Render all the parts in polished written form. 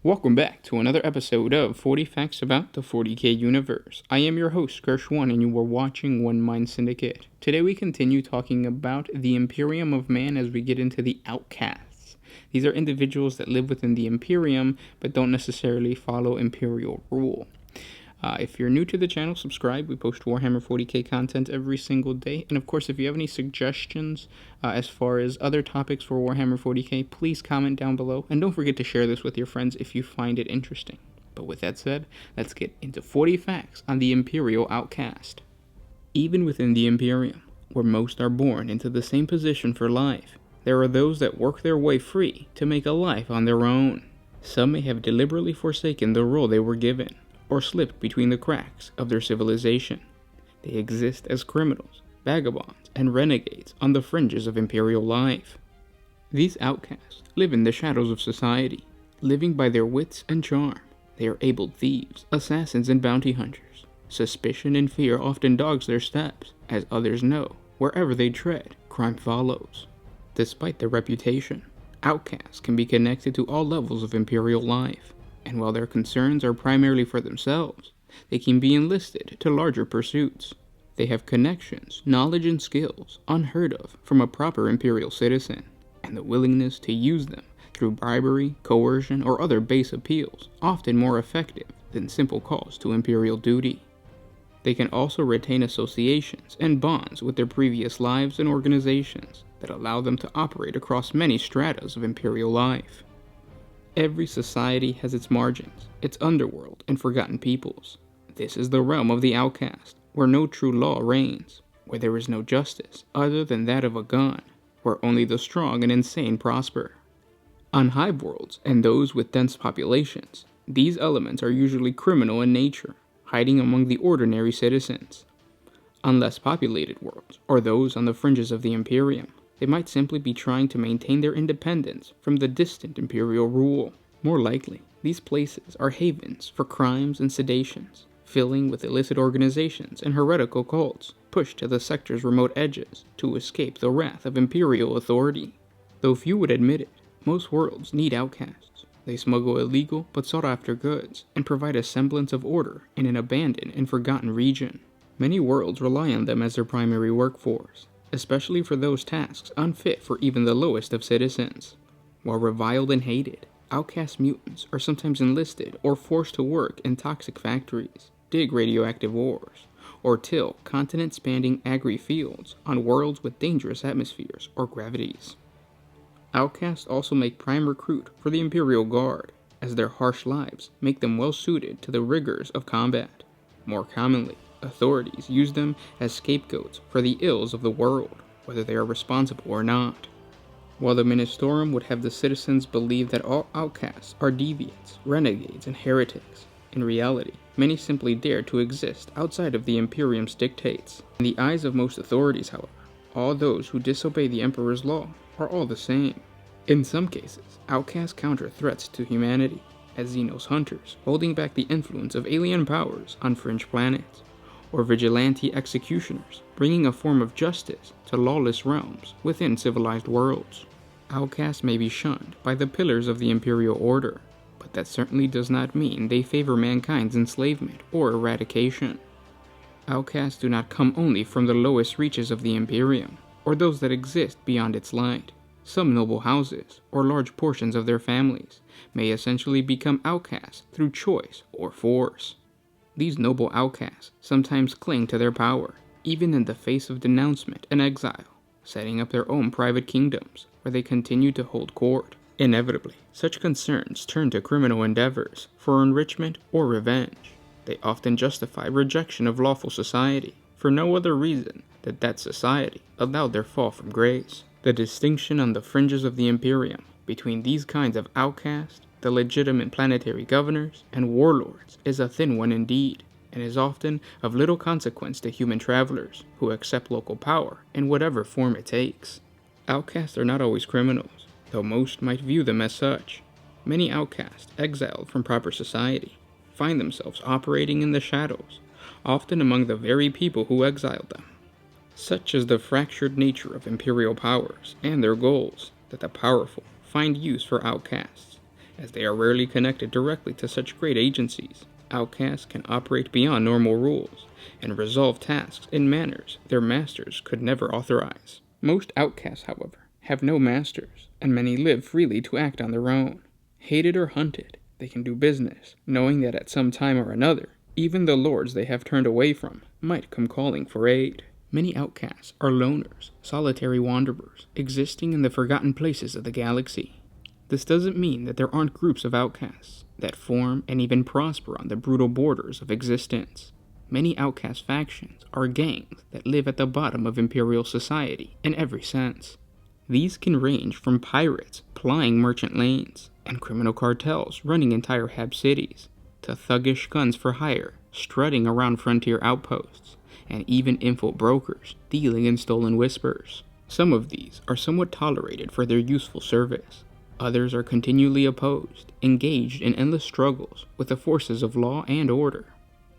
Welcome back to another episode of 40 Facts About the 40K Universe. I am your host, Gersh1, and you are watching One Mind Syndicate. Today we continue talking about the Imperium of Man as we get into the Outcasts. These are individuals that live within the Imperium, but don't necessarily follow Imperial rule. If you're new to the channel, subscribe. We post Warhammer 40K content every single day. And of course, if you have any suggestions as far as other topics for Warhammer 40K, please comment down below. And don't forget to share this with your friends if you find it interesting. But with that said, let's get into 40 facts on the Imperial Outcast. Even within the Imperium, where most are born into the same position for life, there are those that work their way free to make a life on their own. Some may have deliberately forsaken the role they were given, or slipped between the cracks of their civilization. They exist as criminals, vagabonds, and renegades on the fringes of Imperial life. These outcasts live in the shadows of society, living by their wits and charm. They are able thieves, assassins, and bounty hunters. Suspicion and fear often dogs their steps, as others know, wherever they tread, crime follows. Despite their reputation, outcasts can be connected to all levels of Imperial life. And while their concerns are primarily for themselves, they can be enlisted to larger pursuits. They have connections, knowledge, and skills unheard of from a proper Imperial citizen, and the willingness to use them through bribery, coercion, or other base appeals, often more effective than simple calls to Imperial duty. They can also retain associations and bonds with their previous lives and organizations that allow them to operate across many stratas of Imperial life. Every society has its margins, its underworld, and forgotten peoples. This is the realm of the outcast, where no true law reigns, where there is no justice other than that of a gun, where only the strong and insane prosper. On hive worlds and those with dense populations, these elements are usually criminal in nature, hiding among the ordinary citizens. On less populated worlds, or those on the fringes of the Imperium, they might simply be trying to maintain their independence from the distant Imperial rule. More likely, these places are havens for crimes and sedations, filling with illicit organizations and heretical cults pushed to the sector's remote edges to escape the wrath of Imperial authority. Though few would admit it, most worlds need outcasts. They smuggle illegal but sought-after goods and provide a semblance of order in an abandoned and forgotten region. Many worlds rely on them as their primary workforce, especially for those tasks unfit for even the lowest of citizens. While reviled and hated, outcast mutants are sometimes enlisted or forced to work in toxic factories, dig radioactive ores, or till continent-spanning agri-fields on worlds with dangerous atmospheres or gravities. Outcasts also make prime recruit for the Imperial Guard, as their harsh lives make them well-suited to the rigors of combat. More commonly, authorities use them as scapegoats for the ills of the world, whether they are responsible or not. While the Ministorum would have the citizens believe that all outcasts are deviants, renegades, and heretics, in reality, many simply dare to exist outside of the Imperium's dictates. In the eyes of most authorities, however, all those who disobey the Emperor's law are all the same. In some cases, outcasts counter threats to humanity, as Xenos hunters, holding back the influence of alien powers on fringe planets, or vigilante executioners, bringing a form of justice to lawless realms within civilized worlds. Outcasts may be shunned by the pillars of the Imperial Order, but that certainly does not mean they favor mankind's enslavement or eradication. Outcasts do not come only from the lowest reaches of the Imperium, or those that exist beyond its light. Some noble houses, or large portions of their families, may essentially become outcasts through choice or force. These noble outcasts sometimes cling to their power, even in the face of denouncement and exile, setting up their own private kingdoms where they continue to hold court. Inevitably, such concerns turn to criminal endeavors for enrichment or revenge. They often justify rejection of lawful society for no other reason than that society allowed their fall from grace. The distinction on the fringes of the Imperium between these kinds of outcasts, the legitimate planetary governors, and warlords is a thin one indeed, and is often of little consequence to human travelers who accept local power in whatever form it takes. Outcasts are not always criminals, though most might view them as such. Many outcasts, exiled from proper society, find themselves operating in the shadows, often among the very people who exiled them. Such is the fractured nature of Imperial powers and their goals, that the powerful find use for outcasts, as they are rarely connected directly to such great agencies. Outcasts can operate beyond normal rules and resolve tasks in manners their masters could never authorize. Most outcasts, however, have no masters, and many live freely to act on their own. Hated or hunted, they can do business, knowing that at some time or another, even the lords they have turned away from might come calling for aid. Many outcasts are loners, solitary wanderers, existing in the forgotten places of the galaxy. This doesn't mean that there aren't groups of outcasts that form and even prosper on the brutal borders of existence. Many outcast factions are gangs that live at the bottom of Imperial society in every sense. These can range from pirates plying merchant lanes and criminal cartels running entire Hab cities, to thuggish guns for hire strutting around frontier outposts, and even info brokers dealing in stolen whispers. Some of these are somewhat tolerated for their useful service. Others are continually opposed, engaged in endless struggles with the forces of law and order.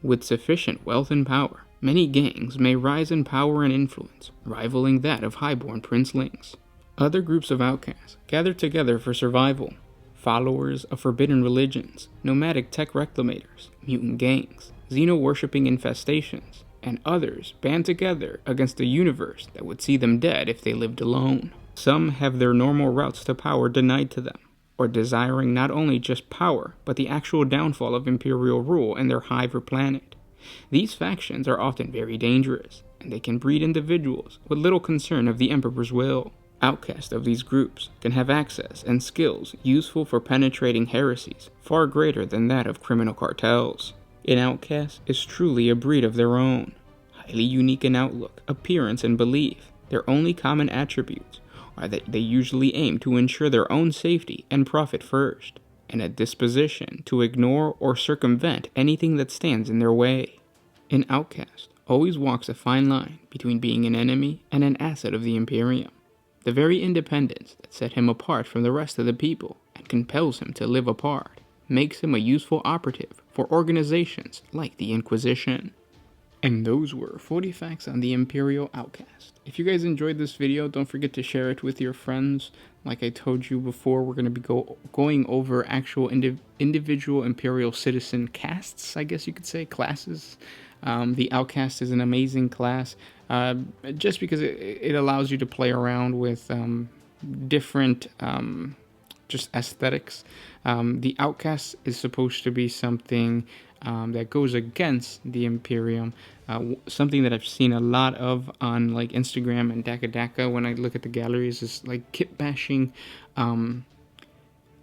With sufficient wealth and power, many gangs may rise in power and influence, rivaling that of highborn princelings. Other groups of outcasts gather together for survival. Followers of forbidden religions, nomadic tech reclamators, mutant gangs, xeno-worshipping infestations, and others band together against a universe that would see them dead if they lived alone. Some have their normal routes to power denied to them, or desiring not only just power, but the actual downfall of Imperial rule in their hive or planet. These factions are often very dangerous, and they can breed individuals with little concern of the Emperor's will. Outcasts of these groups can have access and skills useful for penetrating heresies far greater than that of criminal cartels. An outcast is truly a breed of their own, highly unique in outlook, appearance, and belief. Their only common attributes are that they usually aim to ensure their own safety and profit first, and a disposition to ignore or circumvent anything that stands in their way. An outcast always walks a fine line between being an enemy and an asset of the Imperium. The very independence that set him apart from the rest of the people and compels him to live apart makes him a useful operative for organizations like the Inquisition. And those were 40 facts on the Imperial Outcast. If you guys enjoyed this video, don't forget to share it with your friends. Like I told you before, we're going to be going over actual individual Imperial citizen casts, I guess you could say, classes. The Outcast is an amazing class, just because it allows you to play around with different just aesthetics. The Outcast is supposed to be something that goes against the Imperium. Something that I've seen a lot of on like Instagram and Daka when I look at the galleries is like kit bashing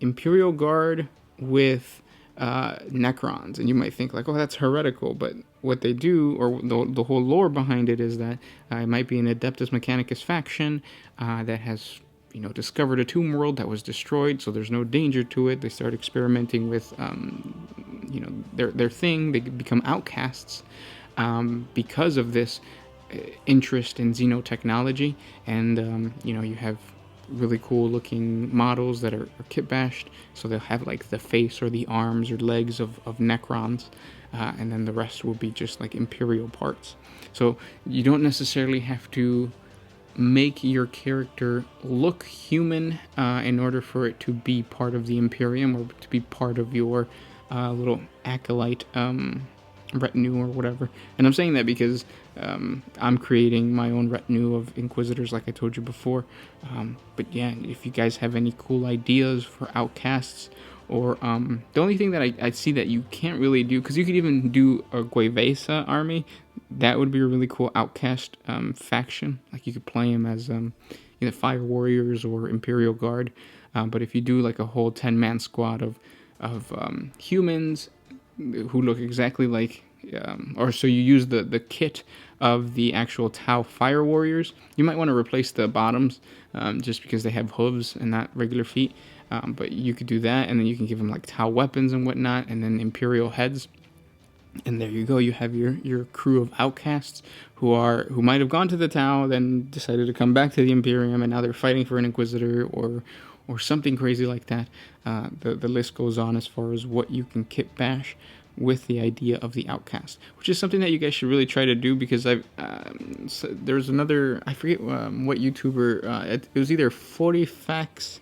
Imperial Guard with Necrons, and you might think like, oh, that's heretical, but what they do, or the whole lore behind it, is that it might be an Adeptus Mechanicus faction that has discovered a tomb world that was destroyed, so there's no danger to it. They start experimenting with their thing. They become outcasts because of this interest in xenotechnology, and you have really cool looking models that are kit bashed, so they'll have like the face or the arms or legs of Necrons, and then the rest will be just like Imperial parts. So you don't necessarily have to make your character look human in order for it to be part of the Imperium or to be part of your little acolyte retinue or whatever. And I'm saying that because I'm creating my own retinue of Inquisitors, like I told you before. But yeah, if you guys have any cool ideas for outcasts, or the only thing that I see that you can't really do, because you could even do a Guevesa army, that would be a really cool outcast faction. Like you could play him as either Fire Warriors or Imperial Guard. But if you do like a whole 10-man squad of humans who look exactly like, or so you use the kit of the actual Tau Fire Warriors, you might want to replace the bottoms just because they have hooves and not regular feet. But you could do that, and then you can give them like Tau weapons and whatnot, and then Imperial heads. And there you go. You have your crew of outcasts who might have gone to the Tau, then decided to come back to the Imperium, and now they're fighting for an Inquisitor or something crazy like that. The list goes on as far as what you can kit bash with the idea of the Outcast, which is something that you guys should really try to do, because there's another, I forget what YouTuber, it was either 40 Facts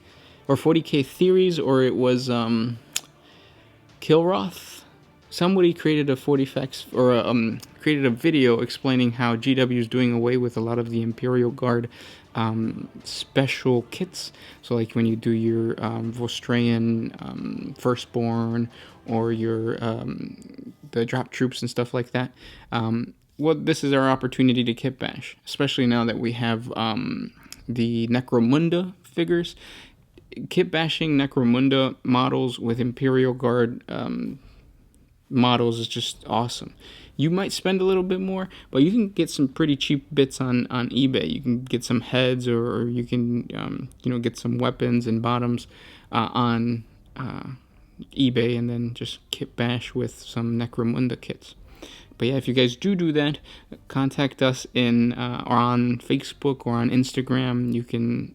or 40K Theories, or it was Kilroth. Somebody created a 40 facts, or created a video explaining how GW is doing away with a lot of the Imperial Guard special kits. So like when you do your Vostrayan Firstborn, or your the drop troops and stuff like that. Well, this is our opportunity to kit bash, especially now that we have the Necromunda figures. Kit bashing Necromunda models with Imperial Guard models is just awesome. You might spend a little bit more, but you can get some pretty cheap bits on eBay. You can get some heads, or you can get some weapons and bottoms on eBay, and then just kit bash with some Necromunda kits. But yeah, if you guys do that, contact us or on Facebook or on Instagram. You can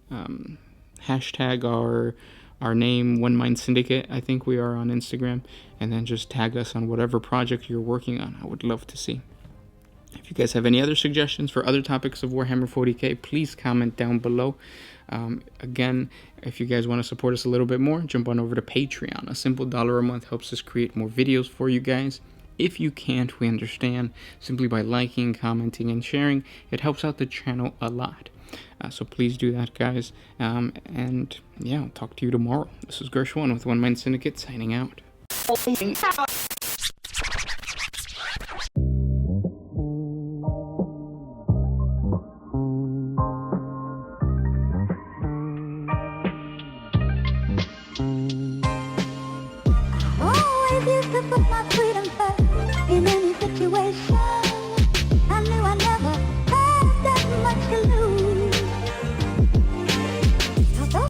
hashtag our name, One Mind Syndicate. I think we are on Instagram, and then just tag us on whatever project you're working on. I would love to see. If you guys have any other suggestions for other topics of Warhammer 40K, please comment down below. Again, if you guys want to support us a little bit more, jump on over to Patreon. A simple $1 a month helps us create more videos for you guys. If you can't, we understand. Simply by liking, commenting, and sharing, it helps out the channel a lot. So please do that, guys. And yeah, I'll talk to you tomorrow. This is Gershwin with One Mind Syndicate, signing out.